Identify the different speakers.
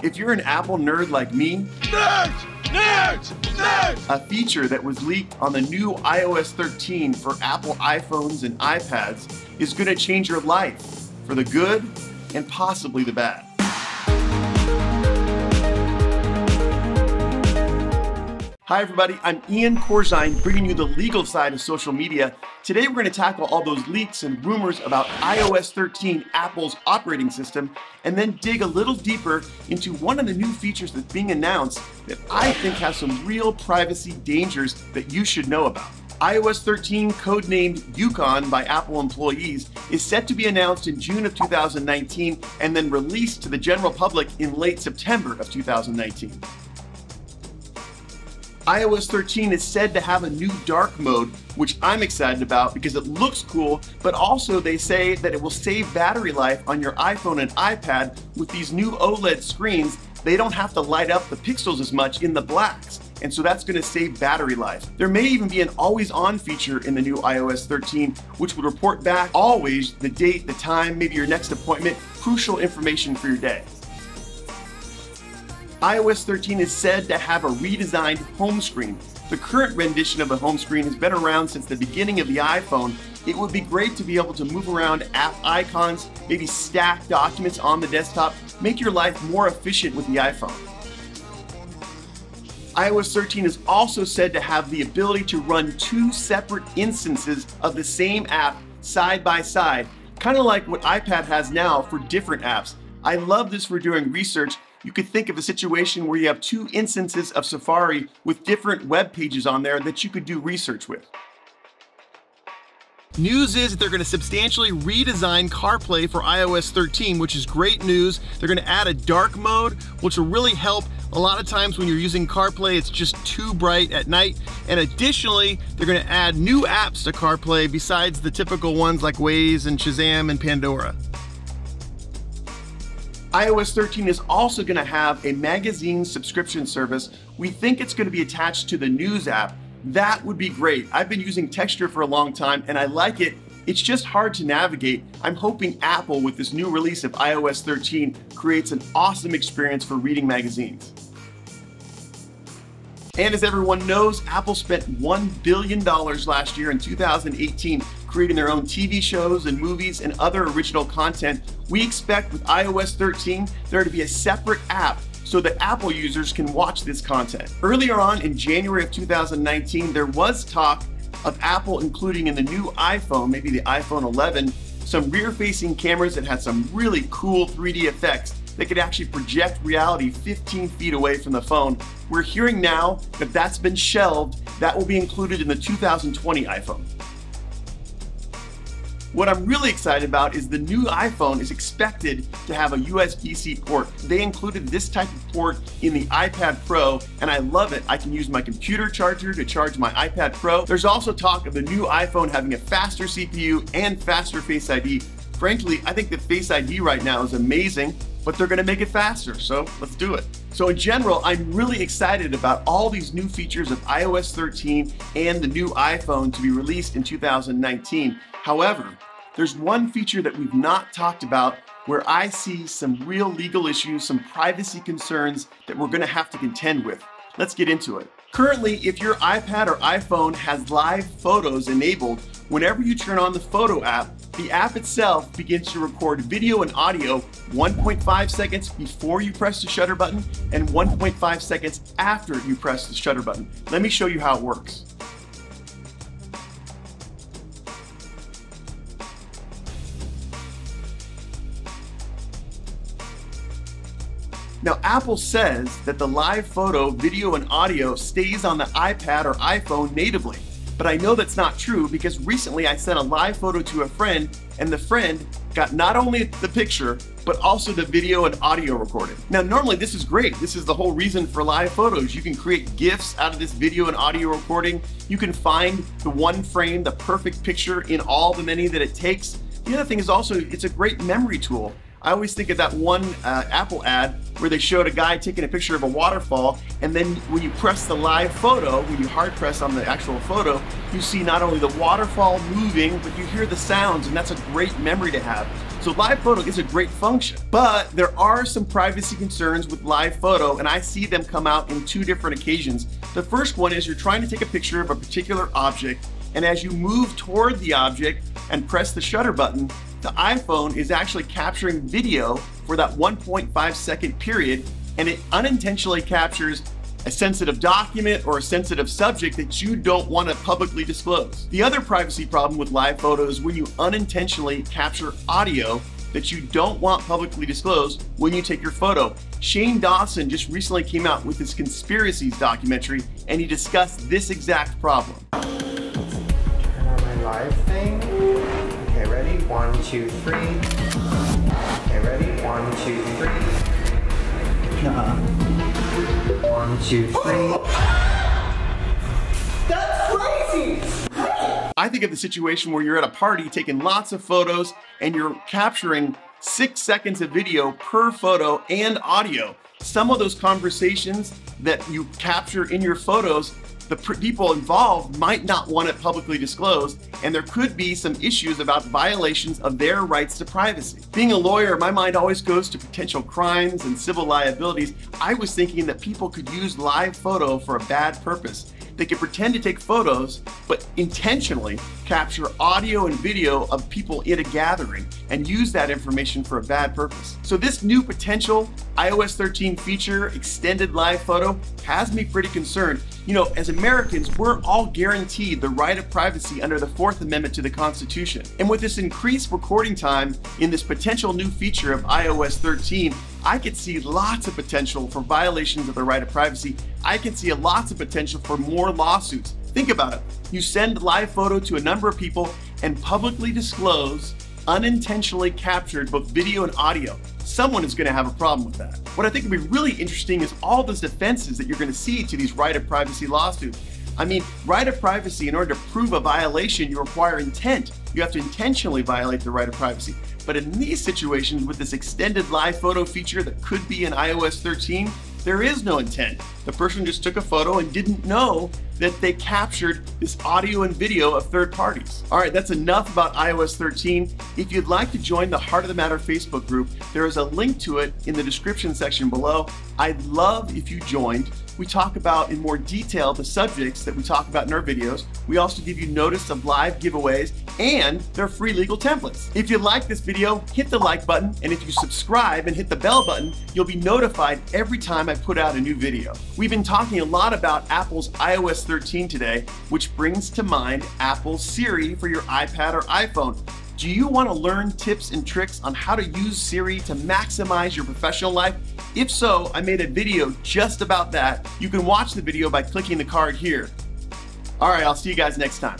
Speaker 1: If you're an Apple nerd like me, a feature that was leaked on the new iOS 13 for Apple iPhones and iPads is going to change your life for the good and possibly the bad. Hi everybody, I'm Ian Corzine, bringing you the legal side of social media. Today we're going to tackle all those leaks and rumors about iOS 13, Apple's operating system, and then dig a little deeper into one of the new features that's being announced that I think has some real privacy dangers that you should know about. iOS 13, codenamed Yukon by Apple employees, is set to be announced in June of 2019 and then released to the general public in late September of 2019. iOS 13 is said to have a new dark mode, which I'm excited about because it looks cool, but also they say that it will save battery life on your iPhone and iPad. With these new OLED screens, they don't have to light up the pixels as much in the blacks, and so that's going to save battery life. There may even be an always-on feature in the new iOS 13, which would report back always the date, the time, maybe your next appointment, crucial information for your day. iOS 13 is said to have a redesigned home screen. The current rendition of the home screen has been around since the beginning of the iPhone. It would be great to be able to move around app icons, maybe stack documents on the desktop, make your life more efficient with the iPhone. iOS 13 is also said to have the ability to run two separate instances of the same app side by side, kind of like what iPad has now for different apps. I love this for doing research. You could think of a situation where you have two instances of Safari with different web pages on there that you could do research with. News is that they're going to substantially redesign CarPlay for iOS 13, which is great news. They're going to add a dark mode, which will really help. A lot of times when you're using CarPlay, it's just too bright at night. And additionally, they're going to add new apps to CarPlay besides the typical ones like Waze and Shazam and Pandora. iOS 13 is also going to have a magazine subscription service. We think it's going to be attached to the News app. That would be great. I've been using Texture for a long time and I like it. It's just hard to navigate. I'm hoping Apple, with this new release of iOS 13, creates an awesome experience for reading magazines. And as everyone knows, Apple spent $1 billion last year in 2018 creating their own TV shows and movies and other original content. We expect with iOS 13 there to be a separate app so that Apple users can watch this content. Earlier on in January of 2019, there was talk of Apple including in the new iPhone, maybe the iPhone 11, some rear-facing cameras that had some really cool 3D effects that could actually project reality 15 feet away from the phone. We're hearing now that that's been shelved. That will be included in the 2020 iPhone. What I'm really excited about is the new iPhone is expected to have a USB-C port. They included this type of port in the iPad Pro, and I love it. I can use my computer charger to charge my iPad Pro. There's also talk of the new iPhone having a faster CPU and faster Face ID. Frankly, I think the Face ID right now is amazing, but they're going to make it faster, so let's do it. So in general, I'm really excited about all these new features of iOS 13 and the new iPhone to be released in 2019. However, there's one feature that we've not talked about where I see some real legal issues, some privacy concerns that we're going to have to contend with. Let's get into it. Currently, if your iPad or iPhone has live photos enabled, whenever you turn on the Photo app, the app itself begins to record video and audio 1.5 seconds before you press the shutter button and 1.5 seconds after you press the shutter button. Let me show you how it works. Now, Apple says that the live photo, video, and audio stays on the iPad or iPhone natively. But I know that's not true because recently I sent a live photo to a friend and the friend got not only the picture, but also the video and audio recorded. Now, normally this is great. This is the whole reason for live photos. You can create GIFs out of this video and audio recording. You can find the one frame, the perfect picture in all the many that it takes. The other thing is also, it's a great memory tool. I always think of that one Apple ad where they showed a guy taking a picture of a waterfall, and then when you press the live photo, when you hard press on the actual photo, you see not only the waterfall moving, but you hear the sounds, and that's a great memory to have. So live photo is a great function, but there are some privacy concerns with live photo, and I see them come out in two different occasions. The first one is you're trying to take a picture of a particular object, and as you move toward the object and press the shutter button, the iPhone is actually capturing video for that 1.5 second period, and it unintentionally captures a sensitive document or a sensitive subject that you don't want to publicly disclose. The other privacy problem with live photo is when you unintentionally capture audio that you don't want publicly disclosed when you take your photo. Shane Dawson just recently came out with his Conspiracies documentary, and he discussed this exact problem.
Speaker 2: Turn on my live thing. Okay, ready? 1, 2, 3. Okay, ready? 1, 2, 3. 1, 2, 3.
Speaker 3: That's crazy!
Speaker 1: I think of the situation where you're at a party taking lots of photos and you're capturing 6 seconds of video per photo and audio. Some of those conversations that you capture in your photos, the people involved might not want it publicly disclosed, and there could be some issues about violations of their rights to privacy. Being a lawyer, my mind always goes to potential crimes and civil liabilities. I was thinking that people could use live photo for a bad purpose. They could pretend to take photos, but intentionally capture audio and video of people in a gathering and use that information for a bad purpose. So this new potential iOS 13 feature, extended live photo, has me pretty concerned. You know, as Americans, we're all guaranteed the right of privacy under the 4th Amendment to the Constitution. And with this increased recording time in this potential new feature of iOS 13, I could see lots of potential for violations of the right of privacy. I can see lots of potential for more lawsuits. Think about it. You send live photo to a number of people and publicly disclose unintentionally captured both video and audio. Someone is going to have a problem with that. What I think would be really interesting is all those defenses that you're going to see to these right of privacy lawsuits. I mean, right of privacy, in order to prove a violation, you require intent. You have to intentionally violate the right of privacy. But in these situations, with this extended live photo feature that could be in iOS 13, there is no intent. The person just took a photo and didn't know that they captured this audio and video of third parties. All right, that's enough about iOS 13. If you'd like to join the Heart of the Matter Facebook group, there is a link to it in the description section below. I'd love if you joined. We talk about in more detail the subjects that we talk about in our videos. We also give you notice of live giveaways and their free legal templates. If you like this video, hit the like button, and if you subscribe and hit the bell button, you'll be notified every time I put out a new video. We've been talking a lot about Apple's iOS 13 today, which brings to mind Apple's Siri for your iPad or iPhone. Do you want to learn tips and tricks on how to use Siri to maximize your professional life? If so, I made a video just about that. You can watch the video by clicking the card here. All right, I'll see you guys next time.